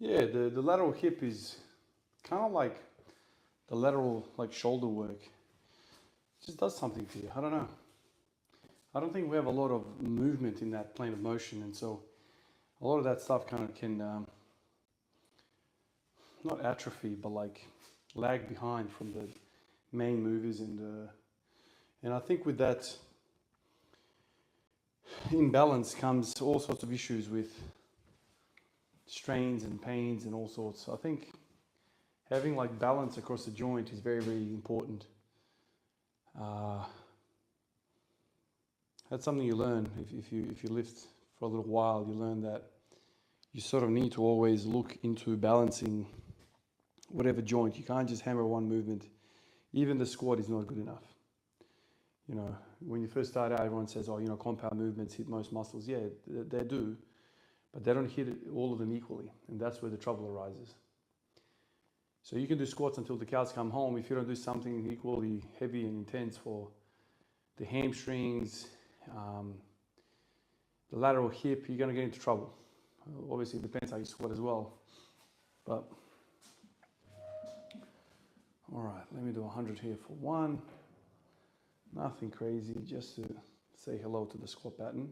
Yeah, the lateral hip is kind of like the lateral like shoulder work. It just does something to you. I don't know. I don't think we have a lot of movement in that plane of motion, and so a lot of that stuff kind of can not atrophy, but like lag behind from the main movers, and I think with that imbalance comes all sorts of issues with strains and pains and all sorts. So I think having like balance across the joint is very, very important. Uh, that's something you learn if you lift for a little while. You learn that you sort of need to always look into balancing whatever joint. You can't just hammer one movement. Even the squat is not good enough. You know, when you first start out, everyone says, "Oh, you know, compound movements hit most muscles." Yeah, they do, but they don't hit all of them equally, and that's where the trouble arises. So you can do squats until the cows come home. If you don't do something equally heavy and intense for the hamstrings, um, the lateral hip, you're going to get into trouble. Obviously, it depends how you squat as well. But all right, let me do 100 here for one. Nothing crazy, just to say hello to the squat pattern.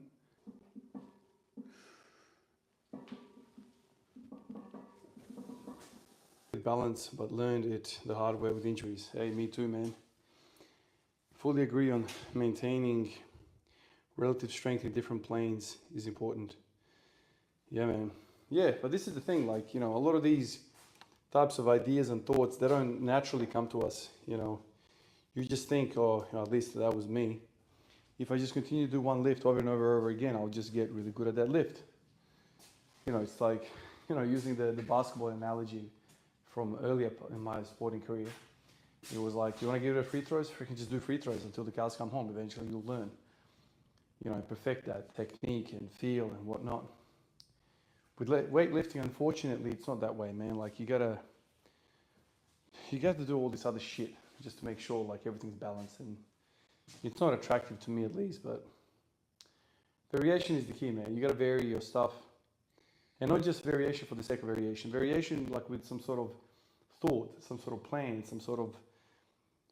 Balance, but learned it the hard way with injuries. Hey, me too, man. Fully agree on maintaining relative strength in different planes is important. Yeah, man. Yeah, but this is the thing, like, you know, a lot of these types of ideas and thoughts, they don't naturally come to us, you know. You just think, oh, you know, at least that was me. If I just continue to do one lift over and over and over again, I'll just get really good at that lift. You know, it's like, you know, using the basketball analogy from earlier in my sporting career. It was like, you want to get rid of free throws? Freaking just do free throws until the cows come home. Eventually you'll learn, you know, perfect that technique and feel and whatnot. With weightlifting, unfortunately, it's not that way, man. Like you gotta do all this other shit just to make sure like everything's balanced, and it's not attractive to me at least. But variation is the key, man. You gotta vary your stuff, and not just variation for the sake of variation. Variation like with some sort of thought, some sort of plan, some sort of,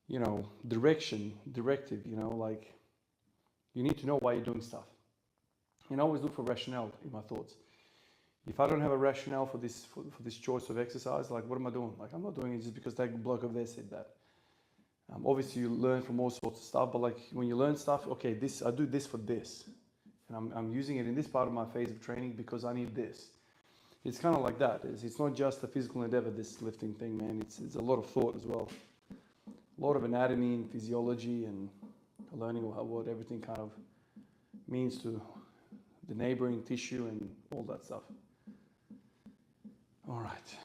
you know, directive. You know, like you need to know why you're doing stuff. And I always look for rationale in my thoughts. If I don't have a rationale for this choice of exercise, like what am I doing? Like I'm not doing it just because that bloke over there said that. Obviously, you learn from all sorts of stuff, but like when you learn stuff, okay, this I do this for this, and I'm using it in this part of my phase of training because I need this. It's kind of like that. It's not just a physical endeavor, this lifting thing, man. It's a lot of thought as well, a lot of anatomy and physiology, and learning what everything kind of means to the neighboring tissue and all that stuff. All right.